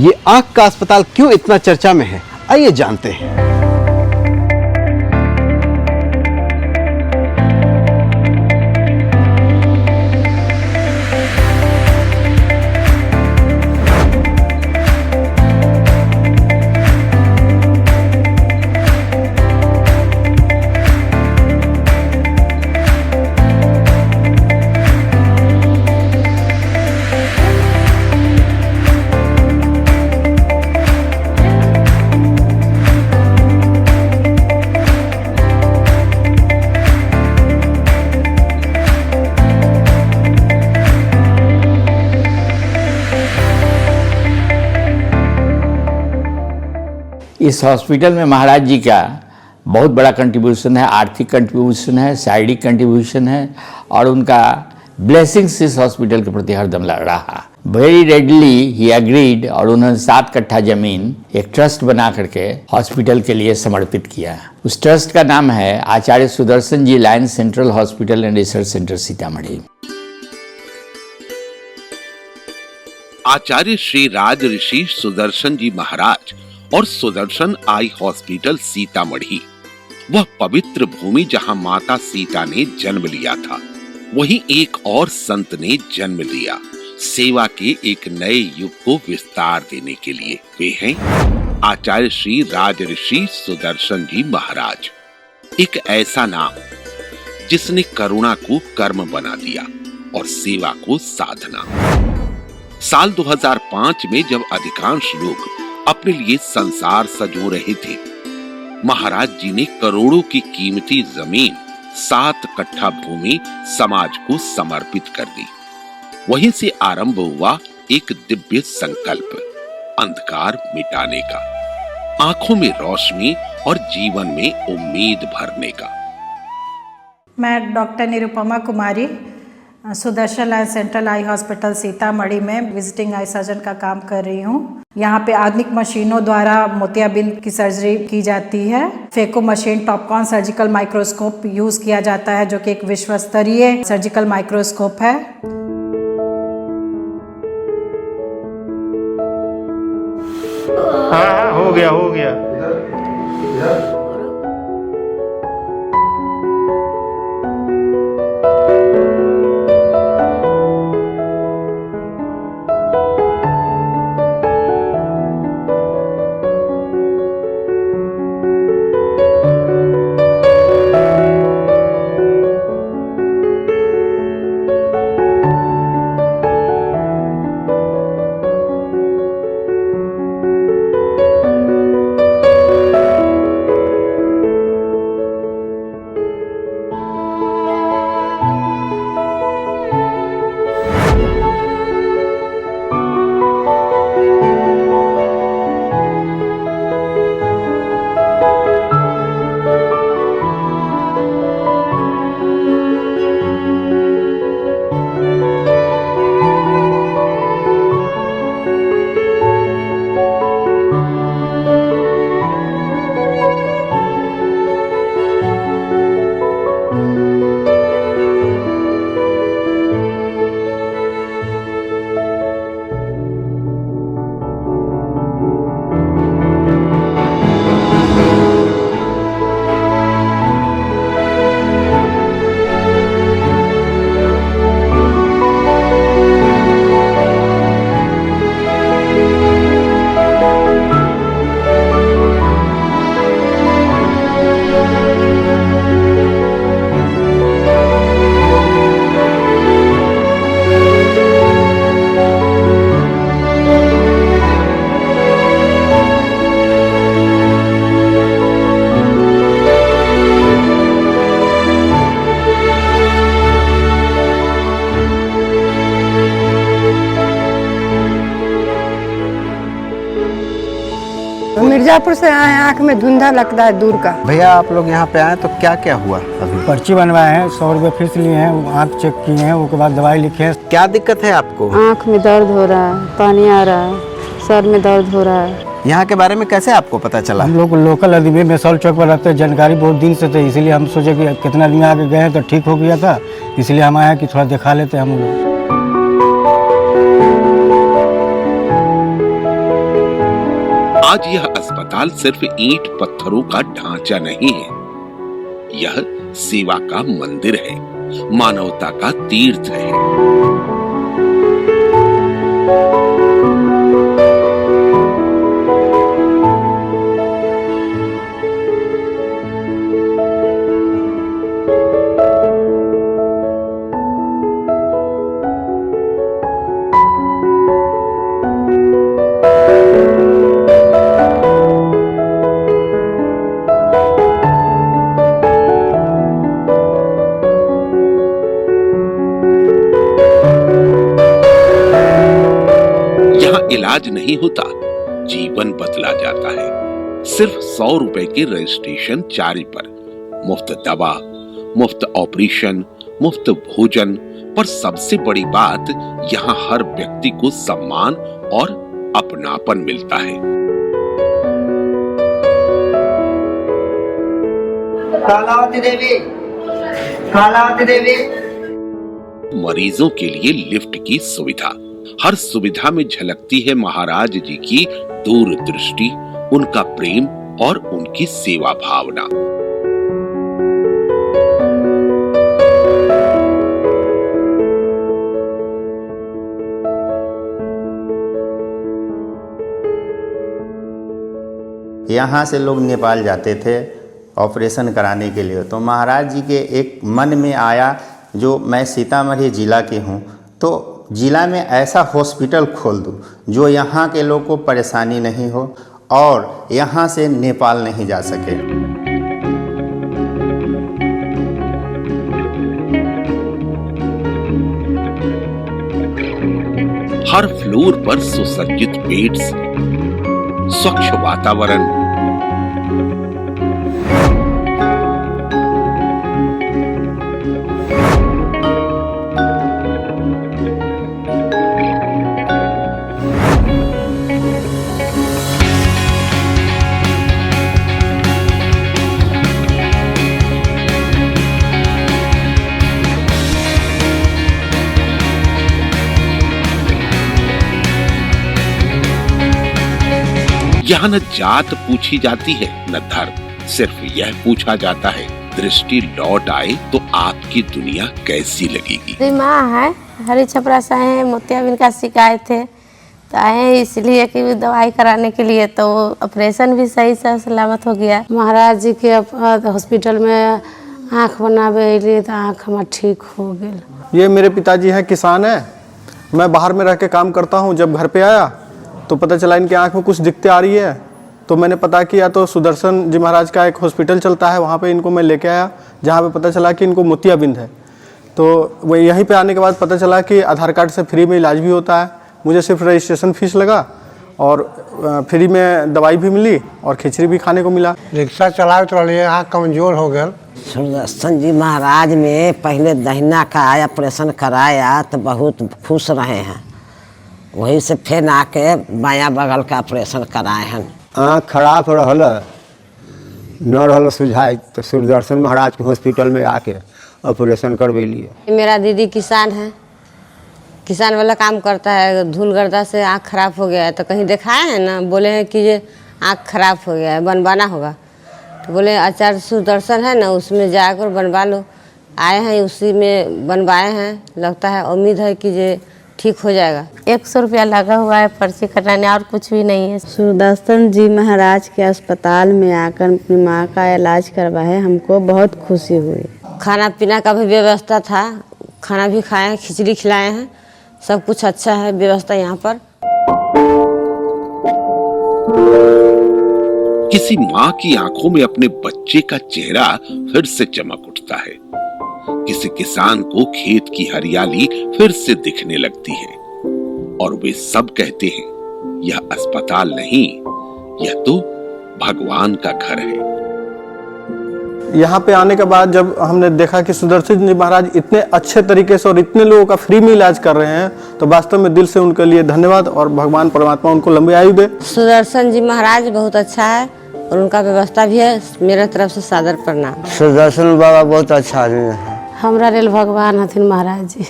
ये आंख का अस्पताल क्यों इतना चर्चा में है, आइए जानते हैं। इस हॉस्पिटल में महाराज जी का बहुत बड़ा कंट्रीब्यूशन है, आर्थिक कंट्रीब्यूशन है, शारीरिक कंट्रीब्यूशन है और उनका ब्लेसिंग्स इस हॉस्पिटल के प्रति हरदम रहा। वेरी रेडली ही एग्रीड और उन्होंने 7 कट्ठा जमीन एक ट्रस्ट बना करके हॉस्पिटल के लिए समर्पित किया। उस ट्रस्ट का नाम है Acharya Sudarshan ji Lions Central Hospital and Research Centre Sitamarhi. Acharya Shri Raj Rishi Sudarshan ji Maharaj और सुदर्शन आई हॉस्पिटल सीतामढ़ी वह पवित्र भूमि जहां माता सीता ने जन्म लिया था, वहीं एक और संत ने जन्म लिया सेवा के एक नए युग को विस्तार देने के लिए। वे हैं आचार्य श्री राज ऋषि सुदर्शन जी महाराज। एक ऐसा नाम जिसने करुणा को कर्म बना दिया और सेवा को साधना। साल 2005 में जब अधिकांश लोग अपने लिए संसार सजो रहे थे, महाराज जी ने करोड़ों की कीमती जमीन 7 कट्ठा भूमि समाज को समर्पित कर दी। वहीं से आरंभ हुआ एक दिव्य संकल्प, अंधकार मिटाने का, आंखों में रोशनी और जीवन में उम्मीद भरने का। मैं doctor Nirupama Kumari Sudarshan Lions Central Eye Hospital Sitamarhi में विजिटिंग आई सर्जन का काम कर रही हूँ। यहाँ पे आधुनिक मशीनों द्वारा मोतियाबिंद की सर्जरी की जाती है। Phaco machine Topcon surgical microscope use किया जाता है, जो कि एक विश्व स्तरीय सर्जिकल माइक्रोस्कोप है। हाँ, हो गया। मिर्जापुर से आए हैं, आँख में धुंधा लगता है दूर का। भैया आप लोग यहाँ पे आए तो क्या क्या हुआ? अभी पर्ची बनवाए हैं, 100 रुपये फीस लिए हैं, आँख चेक किए हैं, उसके बाद दवाई लिखे हैं। क्या दिक्कत है आपको? आँख में दर्द हो रहा है, पानी आ रहा है, सर में दर्द हो रहा है। यहाँ के बारे में कैसे आपको पता चला? हम लोग लोकल आदमी मेसौल चौक पर रहते हैं, जानकारी बहुत दिन से थे, इसीलिए हम सोचे कि कितना दिन आगे गए तो ठीक हो गया था, इसलिए हम आए कि थोड़ा दिखा लेते हम लोग। आज यह अस्पताल सिर्फ ईंट पत्थरों का ढांचा नहीं है, यह सेवा का मंदिर है, मानवता का तीर्थ है। इलाज नहीं होता, जीवन बदला जाता है। सिर्फ 100 रुपए के रजिस्ट्रेशन चार्ज पर मुफ्त दवा, मुफ्त ऑपरेशन, मुफ्त भोजन, पर सबसे बड़ी बात यहाँ हर व्यक्ति को सम्मान और अपनापन मिलता है। कालावती देवी, कालावती देवी। मरीजों के लिए लिफ्ट की सुविधा, हर सुविधा में झलकती है महाराज जी की दूरदृष्टि, उनका प्रेम और उनकी सेवा भावना। यहाँ से लोग नेपाल जाते थे ऑपरेशन कराने के लिए, तो महाराज जी के एक मन में आया, जो मैं सीतामढ़ी जिला के हूँ, तो जिला में ऐसा हॉस्पिटल खोल दूँ जो यहाँ के लोग को परेशानी नहीं हो और यहाँ से नेपाल नहीं जा सके। हर फ्लोर पर सुसज्जित बेड्स, स्वच्छ वातावरण, यहाँ न जात पूछी जाती है न धर्म, सिर्फ यह पूछा जाता है, दृष्टि लौट आए तो आपकी दुनिया कैसी लगेगी। मेरी माँ है, हरी छपरा से आए हैं, मोतियाबिंद का शिकायत है, तो आए हैं इसलिए कि दवाई कराने के लिए, तो ऑपरेशन भी सही से सलामत हो गया। महाराज जी के हॉस्पिटल में आँख बनावे लिए तो आँख हमार ठीक हो गया। ये मेरे पिताजी हैं, किसान है, मैं बाहर में रह के काम करता हूँ। जब घर पे आया तो पता चला इनकी आंख में कुछ दिक्कतें आ रही है, तो मैंने पता किया तो सुदर्शन जी महाराज का एक हॉस्पिटल चलता है, वहाँ पे इनको मैं लेके आया, जहाँ पे पता चला कि इनको मोतियाबिंद है। तो वही यहीं पे आने के बाद पता चला कि आधार कार्ड से फ्री में इलाज भी होता है। मुझे सिर्फ रजिस्ट्रेशन फीस लगा और फ्री में दवाई भी मिली और खिचड़ी भी खाने को मिला। रिक्शा चलाए तो आँख कमजोर हो गया। सुदर्शन जी महाराज में पहले दहिना का ऑपरेशन कराया तो बहुत खुश रहे हैं, वही से फिर आके बायां बगल का ऑपरेशन कराए हैं। आँख खराब रहल न रहल सुझाए तो सुदर्शन महाराज के हॉस्पिटल में आके ऑपरेशन करवैलिए। मेरा दीदी किसान है, किसान वाला काम करता है, धूल गर्दा से आँख खराब हो गया है, तो कहीं दिखाए हैं ना, बोले हैं कि ये आँख खराब हो गया है, बनवाना होगा, तो बोले आचार्य सुदर्शन है ना, उसमें जाकर बनवा लो। आए हैं, उसी में बनवाए हैं, लगता है उम्मीद है कि ये ठीक हो जाएगा। 100 रुपया लगा हुआ है पर्ची कटाने, और कुछ भी नहीं है। सुदर्शन जी महाराज के अस्पताल में आकर अपनी माँ का इलाज करवाए, हमको बहुत खुशी हुई। खाना पीना का भी व्यवस्था था, खाना भी खाए हैं, खिचड़ी खिलाए हैं, सब कुछ अच्छा है व्यवस्था यहाँ पर। किसी माँ की आंखों में अपने बच्चे का चेहरा फिर से चमक उठता है, किसी किसान को खेत की हरियाली फिर से दिखने लगती है, और वे सब कहते हैं यह अस्पताल नहीं, यह तो भगवान का घर है। यहाँ पे आने के बाद जब हमने देखा कि सुदर्शन जी महाराज इतने अच्छे तरीके से और इतने लोगों का फ्री में इलाज कर रहे हैं, तो वास्तव में दिल से उनके लिए धन्यवाद, और भगवान परमात्मा उनको लंबी आयु दे। सुदर्शन जी महाराज बहुत अच्छा है और उनका व्यवस्था भी है, मेरे तरफ से सादर प्रणाम। सुदर्शन बाबा बहुत अच्छा आदमी है। हमरा रेल भगवान हथिन महाराज जी।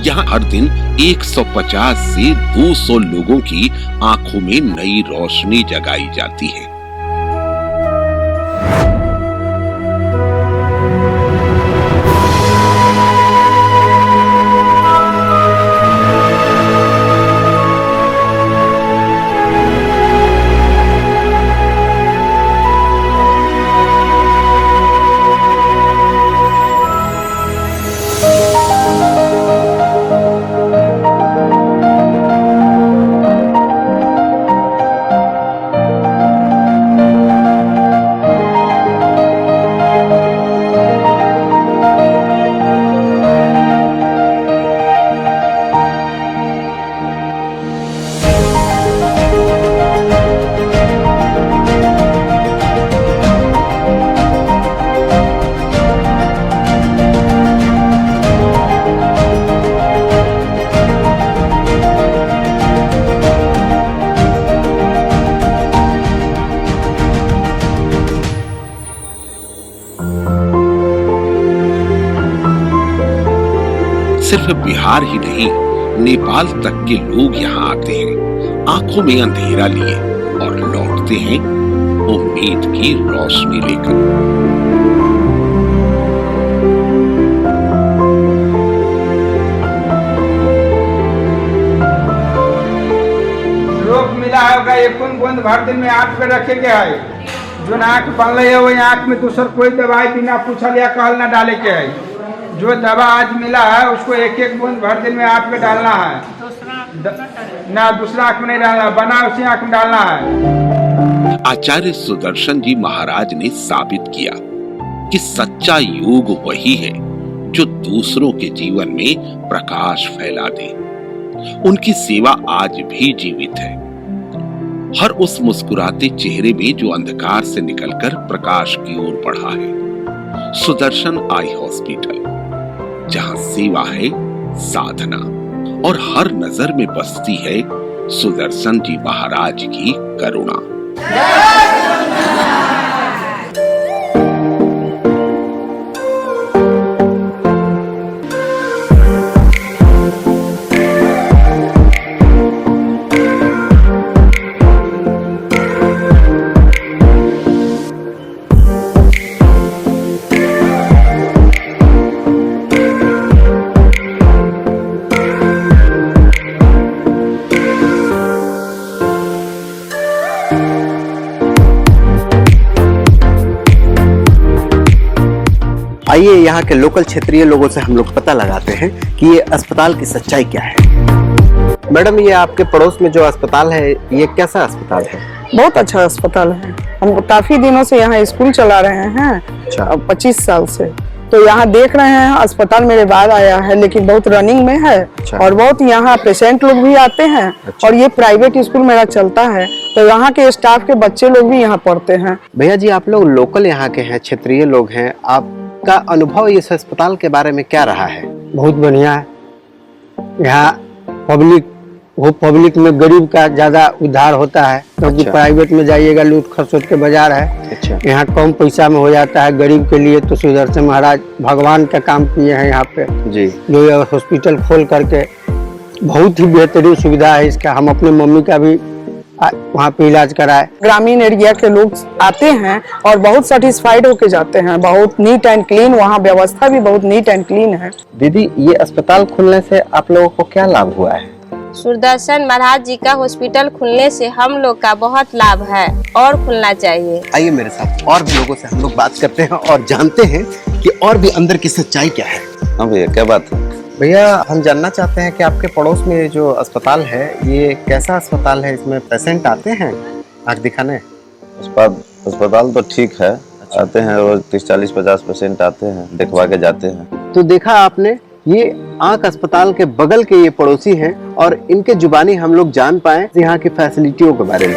यहाँ हर दिन 150 से 200 लोगों की आंखों में नई रोशनी जगाई जाती है। सिर्फ बिहार ही नहीं, नेपाल तक के लोग यहाँ आते हैं आंखों में अंधेरा लिए और लौटते हैं उम्मीद की रोशनी लेकर। रोग मिला होगा एक बूंद भर दिन में आंख पे रखे के है। जो आंख बन रही है वो आंख में दूसर कोई दवाई बिना पूछल या कहल ना डाले के है। जो दवा आज मिला है उसको एक एक बूंद भर दिन में आंख में डालना है, ना दूसरा आंख में नहीं डालना, बना उसी आंख में डालना है। आचार्य सुदर्शन जी महाराज ने साबित किया कि सच्चा योग वही है जो दूसरों के जीवन में प्रकाश फैला दे। उनकी सेवा आज भी जीवित है। हर उस मुस्कुराते चेहरे में जो अंधकार से निकलकर प्रकाश की ओर बढ़ा है। सुदर्शन आई हॉस्पिटल, जहां सेवा है साधना और हर नजर में बसती है सुदर्शन जी महाराज की करुणा। आइए यहाँ के लोकल क्षेत्रीय लोगों से हम लोग पता लगाते हैं कि ये अस्पताल की सच्चाई क्या है। मैडम, ये आपके पड़ोस में जो अस्पताल है, ये कैसा अस्पताल है? बहुत अच्छा अस्पताल है। हम काफी दिनों से यहाँ स्कूल चला रहे हैं। अच्छा। 25 साल से तो यहाँ देख रहे हैं। अस्पताल मेरे बाद आया है लेकिन बहुत रनिंग में है। अच्छा। और बहुत यहाँ पेशेंट लोग भी आते हैं। अच्छा। और ये प्राइवेट स्कूल मेरा चलता है तो यहाँ के स्टाफ के बच्चे लोग भी यहाँ पढ़ते हैं। भैया जी, आप लोग लोकल यहाँ के हैं, क्षेत्रीय लोग हैं, आपका अनुभव इस अस्पताल के बारे में क्या रहा है? बहुत बढ़िया है। यहाँ पब्लिक में गरीब का ज्यादा उद्धार होता है, क्योंकि अच्छा। प्राइवेट में जाइएगा लूट खसोट के बाजार है। अच्छा। यहाँ कम पैसा में हो जाता है गरीब के लिए। तो सुदर्शन महाराज भगवान का काम किए हैं यहाँ पे जी, जो हॉस्पिटल खोल करके। बहुत ही बेहतरीन सुविधा है इसका। हम अपने मम्मी का भी वहाँ पे इलाज कराए। ग्रामीण एरिया के लोग आते हैं और बहुत सेटिस्फाइड होके जाते हैं। बहुत नीट एंड क्लीन, वहाँ व्यवस्था भी बहुत नीट एंड क्लीन है। दीदी, ये अस्पताल खुलने से आप लोगों को क्या लाभ हुआ है? सुदर्शन महाराज जी का हॉस्पिटल खुलने से हम लोग का बहुत लाभ है और खुलना चाहिए। आइए मेरे साथ, और भी लोगों से हम लोग बात करते हैं और जानते हैं कि और भी अंदर की सच्चाई क्या है। हाँ भैया, क्या बात है? भैया, हम जानना चाहते हैं कि आपके पड़ोस में जो अस्पताल है, ये कैसा अस्पताल है? इसमें पेशेंट आते हैं आँख दिखाने? अस्पताल तो ठीक है। अच्छा। आते हैं रोज 30-40-50 पेशेंट आते हैं, दिखवा के जाते हैं। तो देखा आपने, ये आँख अस्पताल के बगल के ये पड़ोसी हैं और इनके जुबानी हम लोग जान पाए यहाँ की फैसिलिटियों के बारे में।